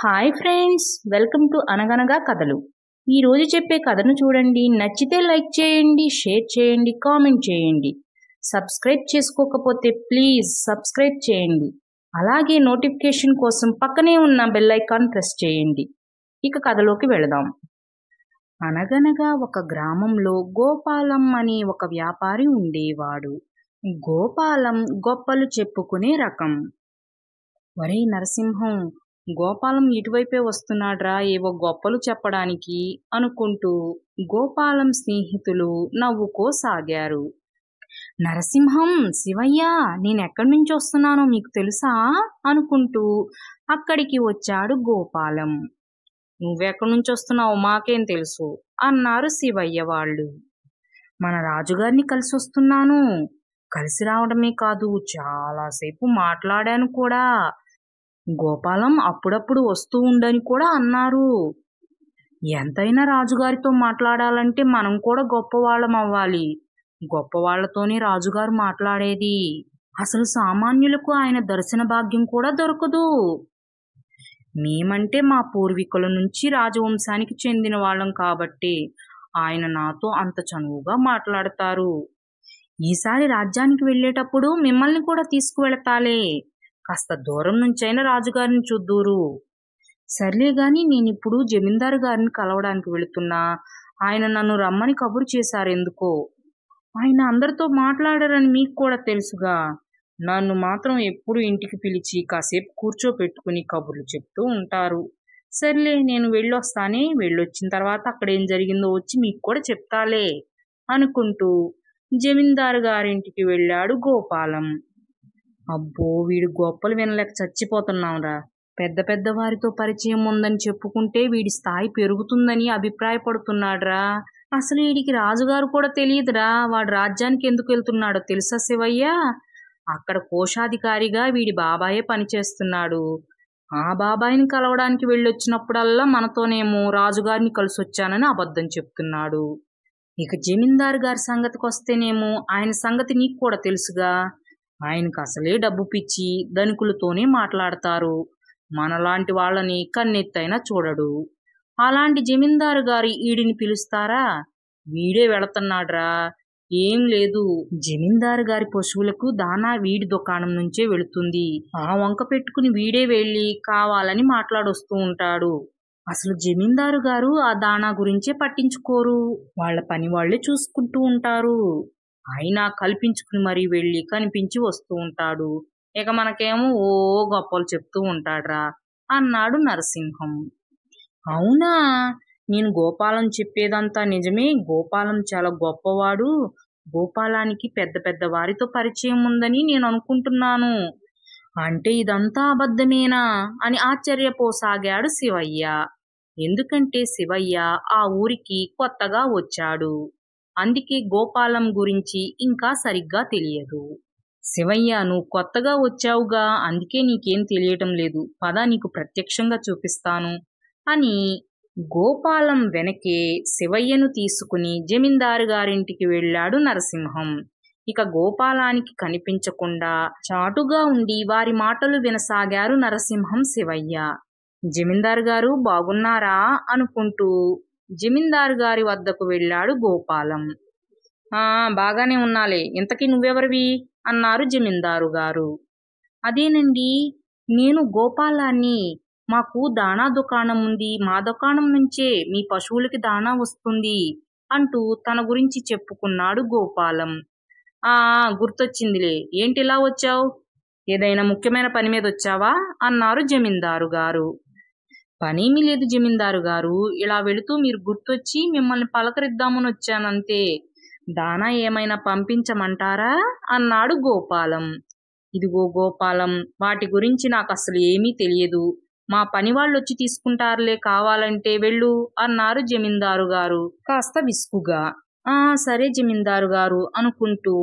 Hi friends, welcome to అనగనగా కథలు. ఈరోజు చెప్పే కథను చూడండి. నచ్చితే లైక్ చేయండి, షేర్ చేయండి, కామెంట్ చేయండి. సబ్స్క్రైబ్ చేసుకోకపోతే ప్లీజ్ సబ్స్క్రైబ్ చేయండి. అలాగే నోటిఫికేషన్ కోసం పక్కనే ఉన్న బెల్ ఐకాన్ ప్రెస్ చేయండి. ఇక కథలోకి వెళదాం. అనగనగా ఒక గ్రామంలో గోపాలం అనే ఒక వ్యాపారి ఉండేవాడు. గోపాలం గొప్పలు చెప్పుకునే రకం. ఒరే నరసింహం, గోపాలం ఇటువైపే వస్తున్నాడ్రా ఏవో గొప్పలు చెప్పడానికి అనుకుంటూ గోపాలం స్నేహితులు నవ్వుకోసాగారు. నరసింహం, శివయ్య, నేనెక్కడి నుంచి వస్తున్నానో మీకు తెలుసా అనుకుంటూ అక్కడికి వచ్చాడు గోపాలం. నువ్వెక్కడి నుంచి వస్తున్నావు మాకేం తెలుసు అన్నారు శివయ్య వాళ్ళు. మన రాజుగారిని కలిసి వస్తున్నాను. కలిసి రావడమే కాదు, చాలాసేపు మాట్లాడాను కూడా. గోపాలం అప్పుడప్పుడు వస్తూ ఉండని కూడా అన్నారు. ఎంతైనా రాజుగారితో మాట్లాడాలంటే మనం కూడా గొప్పవాళ్ళం అవ్వాలి. గొప్పవాళ్లతోనే రాజుగారు మాట్లాడేది. అసలు సామాన్యులకు ఆయన దర్శన భాగ్యం కూడా దొరకదు. మేమంటే మా పూర్వీకుల నుంచి రాజవంశానికి చెందిన వాళ్ళం కాబట్టి ఆయన నాతో అంత చనువుగా మాట్లాడతారు. ఈసారి రాజ్యానికి వెళ్ళేటప్పుడు మిమ్మల్ని కూడా తీసుకువెళతాలే. కాస్త దూరం నుంచైనా రాజుగారిని చూద్దూరు. సర్లే గాని, నేనిప్పుడు జమీందారు గారిని కలవడానికి వెళుతున్నా. ఆయన నన్ను రమ్మని కబురు చేశారెందుకో. ఆయన అందరితో మాట్లాడారని మీకు కూడా తెలుసుగా. నన్ను మాత్రం ఎప్పుడు ఇంటికి పిలిచి కాసేపు కూర్చోపెట్టుకుని కబుర్లు చెప్తూ ఉంటారు. సర్లే, నేను వెళ్ళొస్తానే. వెళ్ళొచ్చిన తర్వాత అక్కడేం జరిగిందో వచ్చి మీకు కూడా చెప్తాలే అనుకుంటూ జమీందారు గారింటికి వెళ్ళాడు గోపాలం. అబ్బో, వీడి గొప్పలు వినలేక చచ్చిపోతున్నాంరా. పెద్ద పెద్ద వారితో పరిచయం ఉందని చెప్పుకుంటే వీడి స్థాయి పెరుగుతుందని అభిప్రాయపడుతున్నాడ్రా. అసలు వీడికి రాజుగారు కూడా తెలియదురా. వాడు రాజ్యానికి ఎందుకు వెళ్తున్నాడో తెలుసా శివయ్య? అక్కడ కోశాధికారిగా వీడి బాబాయే పనిచేస్తున్నాడు. ఆ బాబాయిని కలవడానికి వెళ్ళొచ్చినప్పుడల్లా మనతోనేమో రాజుగారిని కలిసొచ్చానని అబద్ధం చెప్తున్నాడు. ఇక జమీందారు గారి సంగతికి వస్తేనేమో ఆయన సంగతి నీకు కూడా తెలుసుగా. ఆయనకు అసలే డబ్బు పిచ్చి, ధనికులతోనే మాట్లాడతారు. మనలాంటి వాళ్ళని కన్నెత్తైనా చూడడు. అలాంటి జమీందారు గారి ఈడిని పిలుస్తారా? వీడే వెళుతున్నాడ్రా. ఏం లేదు, జమీందారు గారి పశువులకు దానా వీడి దుకాణం నుంచే వెళుతుంది. ఆ వంక పెట్టుకుని వీడే వెళ్ళి కావాలని మాట్లాడొస్తూ ఉంటాడు. అసలు జమీందారు గారు ఆ దానా గురించే పట్టించుకోరు. వాళ్ళ పని వాళ్లే చూసుకుంటూ ఉంటారు. అయినా కల్పించుకుని మరీ వెళ్ళి కనిపించి వస్తూ ఉంటాడు. ఇక మనకేమో ఓ గొప్పలు చెప్తూ ఉంటాడ్రా అన్నాడు నరసింహం. అవునా? నేను గోపాలం చెప్పేదంతా నిజమే. గోపాలం చాలా గొప్పవాడు. గోపాలానికి పెద్ద పెద్ద వారితో పరిచయం ఉందని నేను అనుకుంటున్నాను. అంటే ఇదంతా అబద్ధమేనా అని ఆశ్చర్యపోసాగాడు శివయ్య. ఎందుకంటే శివయ్య ఆ ఊరికి కొత్తగా వచ్చాడు. అందుకే గోపాలం గురించి ఇంకా సరిగ్గా తెలియదు. శివయ్య, నువ్వు కొత్తగా వచ్చావుగా, అందుకే నీకేం తెలియటం లేదు. పద, నీకు ప్రత్యక్షంగా చూపిస్తాను అని గోపాలం వెనకే శివయ్యను తీసుకుని జమీందారు గారింటికి వెళ్ళాడు నరసింహం. ఇక గోపాలానికి కనిపించకుండా చాటుగా ఉండి వారి మాటలు వినసాగారు నరసింహం, శివయ్య. జమీందారు గారు బాగున్నారా అనుకుంటూ జమీందారు గారి వద్దకు వెళ్ళాడు గోపాలం. బాగానే ఉన్నాలే. ఇంతకీ నువ్వెవరివి అన్నారు జమీందారు గారు. అదేనండి, నేను గోపాలాన్ని. మాకు దాణా దుకాణం ఉంది. మా దుకాణం నుంచే మీ పశువులకి దాణా వస్తుంది అంటూ తన గురించి చెప్పుకున్నాడు గోపాలం. గుర్తొచ్చిందిలే. ఏంటిలా వచ్చావు? ఏదైనా ముఖ్యమైన పని మీద వచ్చావా అన్నారు జమీందారు గారు. పనేమీ లేదు జమీందారు గారు. ఇలా వెళుతూ మీరు గుర్తొచ్చి మిమ్మల్ని పలకరిద్దామని వచ్చానంతే. దానా ఏమైనా పంపించమంటారా అన్నాడు గోపాలం. ఇదిగో గోపాలం, వాటి గురించి నాకు అసలు ఏమీ తెలియదు. మా పని వాళ్ళు వచ్చి తీసుకుంటారులే, కావాలంటే వెళ్ళు అన్నారు జమీందారు గారు కాస్త విసుగుగా. సరే జమీందారు గారు అనుకుంటూ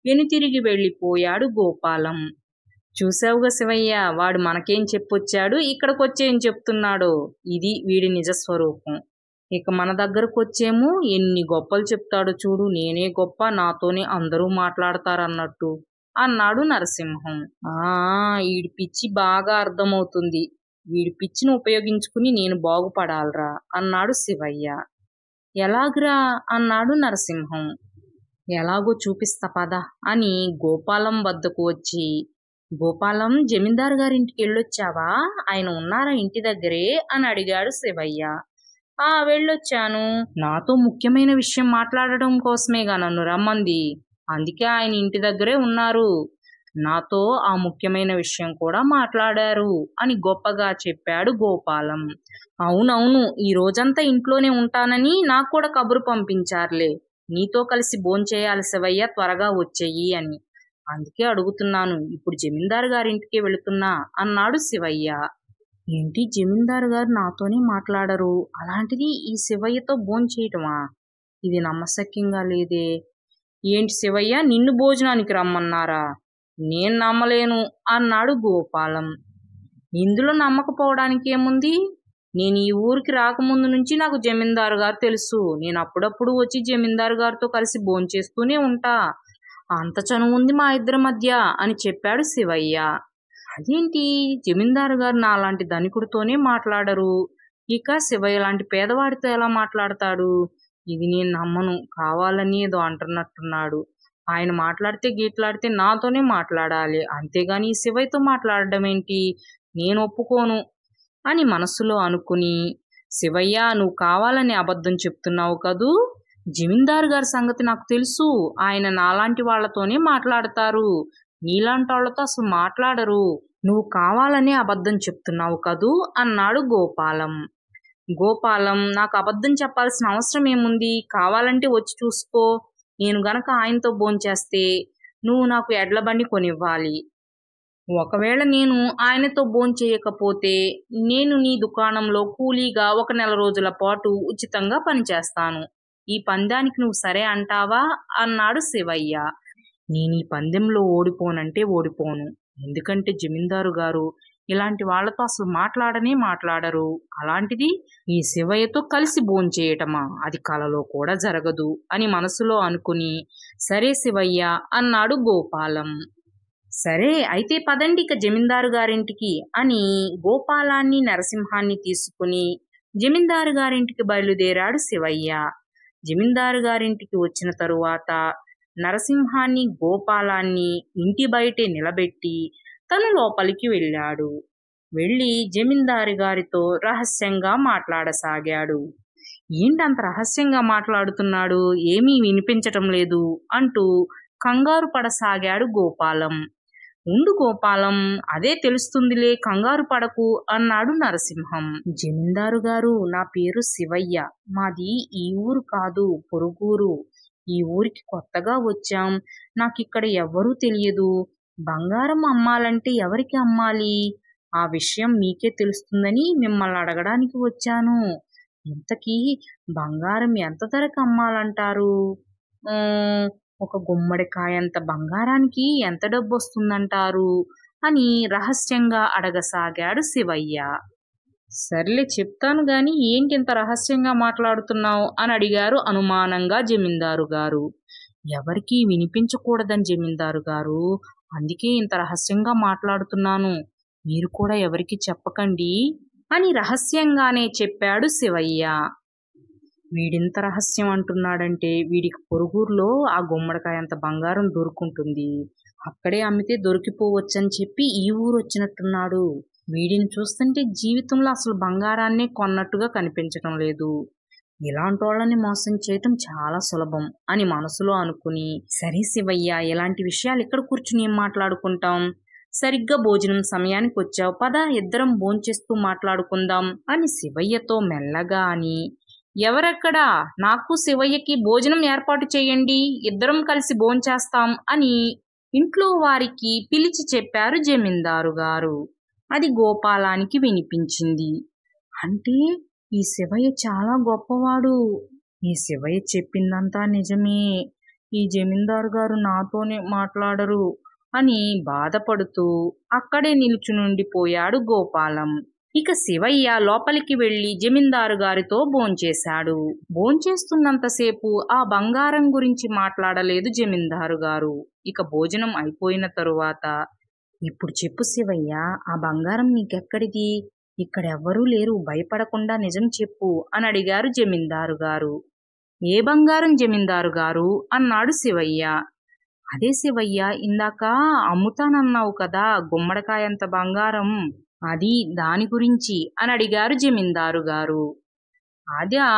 వెనుతిరిగి వెళ్ళిపోయాడు గోపాలం. చూసావుగా శివయ్య, వాడు మనకేం చెప్పొచ్చాడు, ఇక్కడికొచ్చేం చెప్తున్నాడో. ఇది వీడి నిజస్వరూపం. ఇక మన దగ్గరకు వచ్చేమో ఎన్ని గొప్పలు చెప్తాడో చూడు. నేనే గొప్ప, నాతోనే అందరూ మాట్లాడతారన్నట్టు అన్నాడు నరసింహం. ఈడి పిచ్చి బాగా అర్థమవుతుంది. వీడి పిచ్చిని ఉపయోగించుకుని నేను బాగుపడాలరా అన్నాడు శివయ్య. ఎలాగురా అన్నాడు నరసింహం. ఎలాగో చూపిస్తా పద అని గోపాలం వద్దకు వచ్చి, గోపాలం, జమీందారు గారింటికి వెళ్ళొచ్చావా? ఆయన ఉన్నారా ఇంటి దగ్గరే అని అడిగాడు శివయ్య. వెళ్ళొచ్చాను. నాతో ముఖ్యమైన విషయం మాట్లాడడం కోసమేగా నన్ను రమ్మంది. అందుకే ఆయన ఇంటి దగ్గరే ఉన్నారు. నాతో ఆ ముఖ్యమైన విషయం కూడా మాట్లాడారు అని గొప్పగా చెప్పాడు గోపాలం. అవునవును, ఈ రోజంతా ఇంట్లోనే ఉంటానని నాకు కూడా కబురు పంపించారులే. నీతో కలిసి భోంచేయాలి శివయ్య, త్వరగా వచ్చేయి అని. అందుకే అడుగుతున్నాను. ఇప్పుడు జమీందారు గారింటికి వెళుతున్నా అన్నాడు శివయ్య. ఏంటి, జమీందారు గారు నాతోనే మాట్లాడరు, అలాంటిది ఈ శివయ్యతో భోంచేయటమా? ఇది నమ్మశక్యంగా లేదే. ఏంటి శివయ్య, నిన్ను భోజనానికి రమ్మన్నారా? నేను నమ్మలేను అన్నాడు గోపాలం. ఇందులో నమ్మకపోవడానికి ఏముంది? నేను ఈ ఊరికి రాకముందు నుంచి నాకు జమీందారు గారు తెలుసు. నేను అప్పుడప్పుడు వచ్చి జమీందారు గారితో కలిసి భోంచేస్తూనే ఉంటా. అంత చనువు ఉంది మా ఇద్దరి మధ్య అని చెప్పాడు శివయ్య. అదేంటి, జమీందారు గారు నా లాంటి ధనికుడితోనే మాట్లాడరు, ఇక శివయ్య లాంటి పేదవాడితో ఎలా మాట్లాడతాడు? ఇది నేను నమ్మను. కావాలని ఏదో అంటున్నట్టున్నాడు. ఆయన మాట్లాడితే గీట్లాడితే నాతోనే మాట్లాడాలి, అంతేగాని ఈ శివయ్యతో మాట్లాడడం ఏంటి? నేను ఒప్పుకోను అని మనసులో అనుకుని, శివయ్య, నువ్వు కావాలని అబద్ధం చెప్తున్నావు కదూ? జమీందారు గారి సంగతి నాకు తెలుసు. ఆయన నాలాంటి వాళ్లతోనే మాట్లాడతారు, నీలాంటి వాళ్ళతో అసలు మాట్లాడరు. నువ్వు కావాలని అబద్ధం చెప్తున్నావు కదూ అన్నాడు గోపాలం. గోపాలం, నాకు అబద్ధం చెప్పాల్సిన అవసరం ఏముంది? కావాలంటే వచ్చి చూసుకో. నేను గనక ఆయనతో భోంచేస్తే నువ్వు నాకు ఎడ్ల బండి కొనివ్వాలి. ఒకవేళ నేను ఆయనతో భోంచేయకపోతే నేను నీ దుకాణంలో కూలీగా 1 నెల రోజుల పాటు ఉచితంగా పనిచేస్తాను. ఈ పందానికి నువ్వు సరే అంటావా అన్నాడు శివయ్య. నేను ఈ పందెంలో ఓడిపోనంటే ఓడిపోను. ఎందుకంటే జమీందారు గారు ఇలాంటి వాళ్లతో అసలు మాట్లాడనే మాట్లాడరు. అలాంటిది ఈ శివయ్యతో కలిసి భోంచేయటమా? అది కలలో కూడా జరగదు అని మనసులో అనుకుని, సరే శివయ్య అన్నాడు గోపాలం. సరే అయితే పదండి ఇక జమీందారు గారింటికి అని గోపాలాన్ని నరసింహాన్ని తీసుకుని జమీందారు గారింటికి బయలుదేరాడు శివయ్య. జమీందారు గారింటికి వచ్చిన తరువాత నరసింహాన్ని గోపాలాన్ని ఇంటి బయటే నిలబెట్టి తను లోపలికి వెళ్ళాడు. వెళ్ళి జమీందారు గారితో రహస్యంగా మాట్లాడసాగాడు. ఏంటంత రహస్యంగా మాట్లాడుతున్నాడు, ఏమీ వినిపించటం లేదు అంటూ కంగారు పడసాగాడు గోపాలం. ఉండు గోపాలం, అదే తెలుస్తుందిలే, కంగారు పడకు అన్నాడు నరసింహం. జమీందారు గారు, నా పేరు శివయ్య. మాది ఈ ఊరు కాదు, పొరుగురు. ఈ ఊరికి కొత్తగా వచ్చాం. నాకిక్కడ ఎవ్వరూ తెలియదు. బంగారం అమ్మాలంటే ఎవరికి అమ్మాలి? ఆ విషయం మీకే తెలుస్తుందని మిమ్మల్ని అడగడానికి వచ్చాను. ఇంతకీ బంగారం ఎంత ధరకు అమ్మాలంటారు? ఒక గుమ్మడికాయంత బంగారానికి ఎంత డబ్బు వస్తుందంటారు అని రహస్యంగా అడగసాగాడు శివయ్య. సర్లే చెప్తాను గాని ఏంటి ఇంత రహస్యంగా మాట్లాడుతున్నావు అని అడిగారు అనుమానంగా జమీందారు గారు. ఎవరికీ వినిపించకూడదని జమీందారు గారు, అందుకే ఇంత రహస్యంగా మాట్లాడుతున్నాను. మీరు కూడా ఎవరికి చెప్పకండి అని రహస్యంగానే చెప్పాడు శివయ్య. వీడింత రహస్యం అంటున్నాడంటే వీడికి పొరుగురులో ఆ గుమ్మడికాయంత బంగారం దొరుకుంటుంది, అక్కడే అమ్మితే దొరికిపోవచ్చని చెప్పి ఈ ఊరు వచ్చినట్టున్నాడు. వీడిని చూస్తుంటే జీవితంలో అసలు బంగారాన్నే కొన్నట్టుగా కనిపించటం లేదు. ఇలాంటి వాళ్ళని మోసం చేయటం చాలా సులభం అని మనసులో అనుకుని, సరే శివయ్య, ఇలాంటి విషయాలు ఇక్కడ కూర్చుని ఏం మాట్లాడుకుంటాం? సరిగ్గా భోజనం సమయానికి వచ్చావు, పద ఇద్దరం భోంచేస్తూ మాట్లాడుకుందాం అని శివయ్యతో మెల్లగా అని, ఎవరెక్కడా, నాకు శివయ్యకి భోజనం ఏర్పాటు చేయండి, ఇద్దరం కలిసి భోంచేస్తాం అని ఇంట్లో వారికి పిలిచి చెప్పారు జమీందారు గారు. అది గోపాలానికి వినిపించింది. అంటే ఈ శివయ్య చాలా గొప్పవాడు, ఈ శివయ్య చెప్పిందంతా నిజమే, ఈ జమీందారు గారు నాతోనే మాట్లాడరు అని బాధపడుతూ అక్కడే నిలుచునుండిపోయాడు గోపాలం. ఇక శివయ్య లోపలికి వెళ్లి జమీందారు గారితో భోంచేశాడు. భోంచేస్తున్నంతసేపు ఆ బంగారం గురించి మాట్లాడలేదు జమీందారు గారు. ఇక భోజనం అయిపోయిన తరువాత, ఇప్పుడు చెప్పు శివయ్య, ఆ బంగారం నీకెక్కడిది? ఇక్కడెవ్వరూ లేరు, భయపడకుండా నిజం చెప్పు అని అడిగారు జమీందారు గారు. ఏ బంగారం జమీందారు గారు అన్నాడు శివయ్య. అదే శివయ్య, ఇందాక అమ్ముతానన్నావు కదా గుమ్మడికాయంత బంగారం, అది దాని గురించి అని అడిగారు జమీందారు గారు. అదా,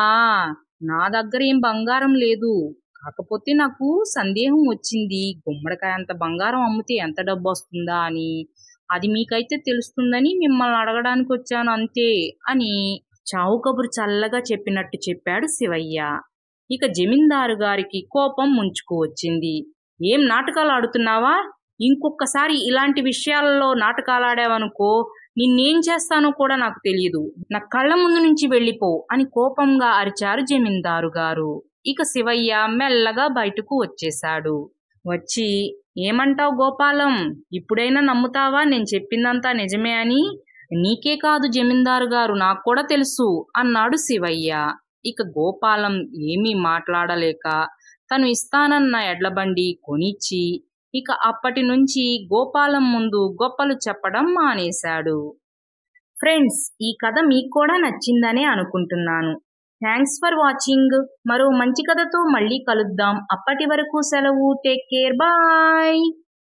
నా దగ్గర ఏం బంగారం లేదు, కాకపోతే నాకు సందేహం వచ్చింది, గుమ్మడికాయంత బంగారం అమ్మితే ఎంత డబ్బు వస్తుందా అని. అది మీకైతే తెలుస్తుందని మిమ్మల్ని అడగడానికి వచ్చాను అంతే అని చావు కబురు చల్లగా చెప్పినట్టు చెప్పాడు శివయ్య. ఇక జమీందారు గారికి కోపం ముంచుకు వచ్చింది. ఏం నాటకాలు ఆడుతున్నావా? ఇంకొకసారి ఇలాంటి విషయాలలో నాటకాలు ఆడావనుకో నిన్నేం చేస్తానో కూడా నాకు తెలియదు, నా కళ్ళ ముందు నుంచి వెళ్ళిపో అని కోపంగా అరిచారు జమీందారు గారు. ఇక శివయ్య మెల్లగా బయటకు వచ్చేశాడు. వచ్చి, ఏమంటావు గోపాలం, ఇప్పుడైనా నమ్ముతావా నేను చెప్పిందంతా నిజమే అని? నీకే కాదు జమీందారు గారు, నాకు కూడా తెలుసు అన్నాడు శివయ్య. ఇక గోపాలం ఏమీ మాట్లాడలేక తను ఇస్తానన్న ఎడ్లబండి కొనిచ్చి ఇక అప్పటి నుంచి గోపాలం ముందు గొప్పలు చెప్పడం మానేశాడు. ఫ్రెండ్స్, ఈ కథ మీకు కూడా నచ్చిందనే అనుకుంటున్నాను. Thanks for watching. మరో మంచి కథతో మళ్ళీ కలుద్దాం. అప్పటి వరకు సెలవు. Take care. బాయ్.